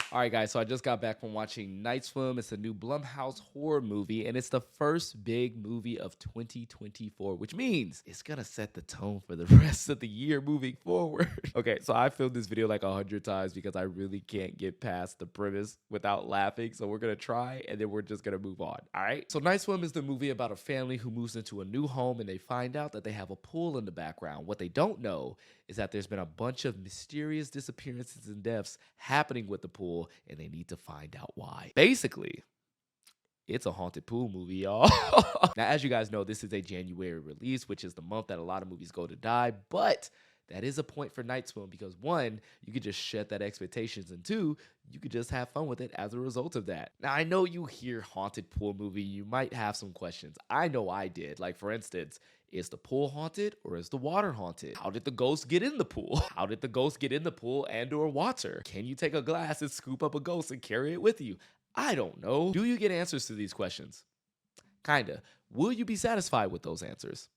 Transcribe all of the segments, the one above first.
All right, guys, so I just got back from watching Night Swim. It's a new Blumhouse horror movie, and it's the first big movie of 2024, which means it's gonna set the tone for the rest of the year moving forward. Okay, so I filmed this video like 100 times because I really can't get past the premise without laughing. So we're gonna try, and then we're just gonna move on. All right. So Night Swim is the movie about a family who moves into a new home, and they find out that they have a pool in the background. What they don't know is that there's been a bunch of mysterious disappearances and deaths happening with the pool, and they need to find out why. Basically, it's a haunted pool movie, y'all. Now, as you guys know, this is a January release, which is the month that a lot of movies go to die, but that is a point for Night Swim because one, you could just shed that expectations, and two, you could just have fun with it as a result of that. Now, I know you hear haunted pool movie, you might have some questions. I know I did. Like, for instance, is the pool haunted or is the water haunted? How did the ghost get in the pool? How did the ghost get in the pool and or water? Can you take a glass and scoop up a ghost and carry it with you? I don't know. Do you get answers to these questions? Kinda. Will you be satisfied with those answers?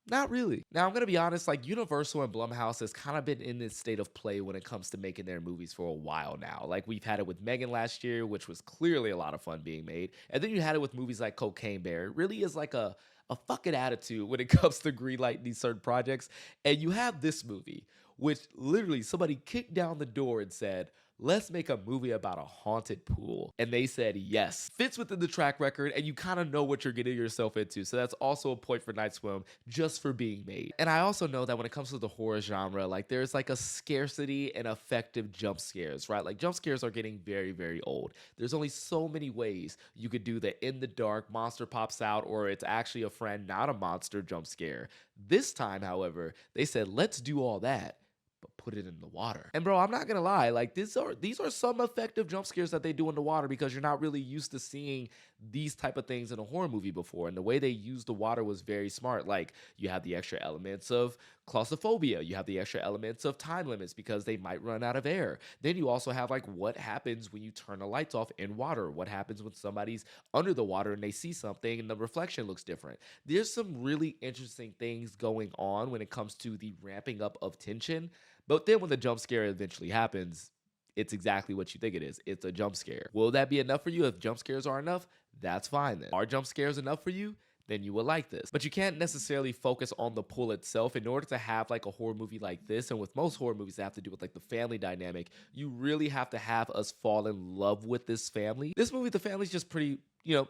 Not really. Now, I'm going to be honest, like Universal and Blumhouse has kind of been in this state of play when it comes to making their movies for a while now. Like we've had it with Megan last year, which was clearly a lot of fun being made. And then you had it with movies like Cocaine Bear. It really is like a fucking attitude when it comes to greenlighting these certain projects. And you have this movie, which literally somebody kicked down the door and said, let's make a movie about a haunted pool. And they said yes. Fits within the track record, and you kind of know what you're getting yourself into. So that's also a point for Night Swim just for being made. And I also know that when it comes to the horror genre, like there's like a scarcity and effective jump scares, right? Like jump scares are getting very, very old. There's only so many ways you could do the in the dark monster pops out, or it's actually a friend, not a monster jump scare. This time, however, they said, let's do all that, but put it in the water. And bro, I'm not gonna lie, like these are some effective jump scares that they do in the water because you're not really used to seeing these type of things in a horror movie before. And the way they used the water was very smart. Like you have the extra elements of claustrophobia, you have the extra elements of time limits because they might run out of air. Then you also have like what happens when you turn the lights off in water? What happens when somebody's under the water and they see something and the reflection looks different? There's some really interesting things going on when it comes to the ramping up of tension. But then when the jump scare eventually happens, it's exactly what you think it is. It's a jump scare. Will that be enough for you? If jump scares are enough, that's fine then. Are jump scares enough for you? Then you will like this. But you can't necessarily focus on the pool itself. In order to have like a horror movie like this, and with most horror movies that have to do with like the family dynamic, you really have to have us fall in love with this family. This movie, the family's just pretty,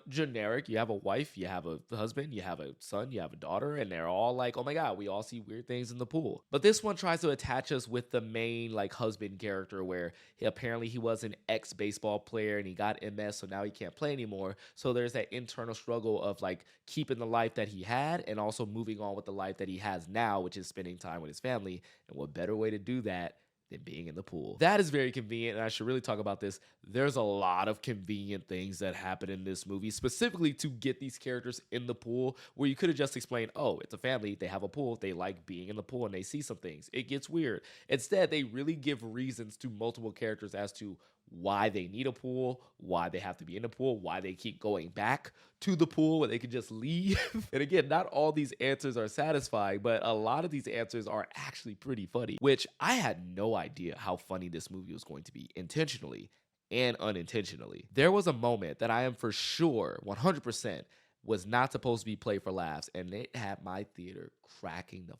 generic. You have a wife, you have a husband, you have a son, you have a daughter, and they're all like, oh my God, we all see weird things in the pool. But this one tries to attach us with the main like husband character where apparently he was an ex-baseball player and he got MS, so now he can't play anymore. So there's that internal struggle of like keeping the life that he had and also moving on with the life that he has now, which is spending time with his family. And what better way to do that than being in the pool? That is very convenient, and I should really talk about this. There's a lot of convenient things that happen in this movie, specifically to get these characters in the pool, where you could have just explained, oh, it's a family, they have a pool, they like being in the pool, and they see some things. It gets weird. Instead, they really give reasons to multiple characters as to why they need a pool, why they have to be in the pool, why they keep going back to the pool when they can just leave. And again, not all these answers are satisfying, but a lot of these answers are actually pretty funny, which I had no idea how funny this movie was going to be intentionally and unintentionally. There was a moment that I am for sure 100% was not supposed to be played for laughs, and it had my theater cracking the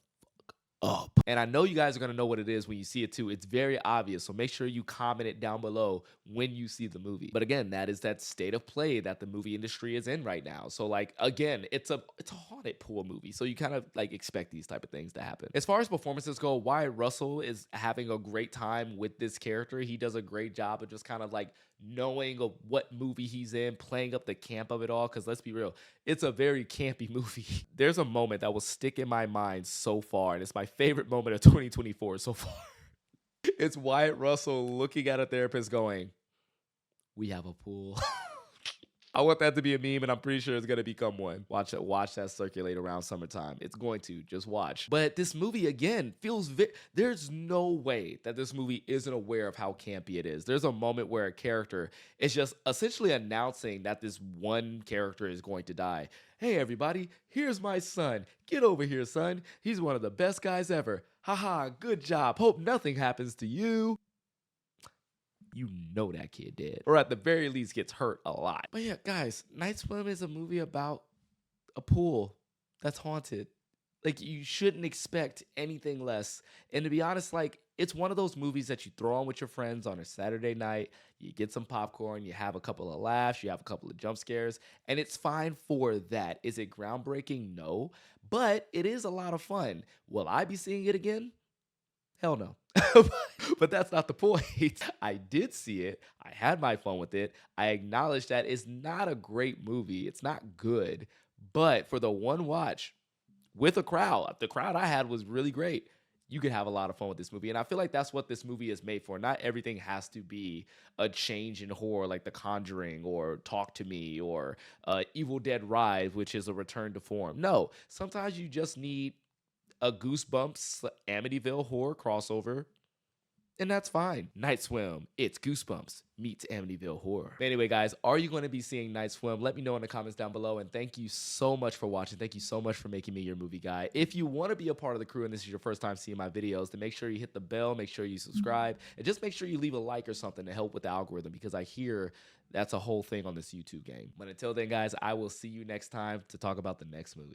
up. And I know you guys are going to know what it is when you see it too. It's very obvious. So make sure you comment it down below when you see the movie. But again, that is that state of play that the movie industry is in right now. So like, again, it's a haunted pool movie. So you kind of like expect these type of things to happen. As far as performances go, Wyatt Russell is having a great time with this character. He does a great job of just kind of like knowing of what movie he's in, playing up the camp of it all. Because let's be real, it's a very campy movie. There's a moment that will stick in my mind so far, and it's my favorite moment of 2024 so far. It's Wyatt Russell looking at a therapist going, we have a pool. I want that to be a meme, and I'm pretty sure it's going to become one. Watch that circulate around summertime. It's going to. Just watch. But this movie, again, feels... There's no way that this movie isn't aware of how campy it is. There's a moment where a character is just essentially announcing that this one character is going to die. Hey, everybody, here's my son. Get over here, son. He's one of the best guys ever. Haha, good job. Hope nothing happens to you. you know that kid dead. Or at the very least gets hurt a lot. But yeah, guys, Night Swim is a movie about a pool that's haunted. Like, you shouldn't expect anything less. And to be honest, like, it's one of those movies that you throw on with your friends on a Saturday night. You get some popcorn, you have a couple of laughs, you have a couple of jump scares, and it's fine for that. Is it groundbreaking? No. But it is a lot of fun. Will I be seeing it again? Hell no. But that's not the point. I did see it. I had my fun with it. I acknowledge that it's not a great movie. It's not good. But for the one watch, with a crowd. The crowd I had was really great. You could have a lot of fun with this movie. And I feel like that's what this movie is made for. Not everything has to be a change in horror like The Conjuring or Talk to Me or Evil Dead Rise, which is a return to form. No, sometimes you just need a Goosebumps Amityville horror crossover. And that's fine. Night Swim, it's Goosebumps meets Amityville Horror. But anyway, guys, are you going to be seeing Night Swim? Let me know in the comments down below. And thank you so much for watching. Thank you so much for making me your movie guy. If you want to be a part of the crew and this is your first time seeing my videos, then make sure you hit the bell, make sure you subscribe, and just make sure you leave a like or something to help with the algorithm, because I hear that's a whole thing on this YouTube game. But until then, guys, I will see you next time to talk about the next movie.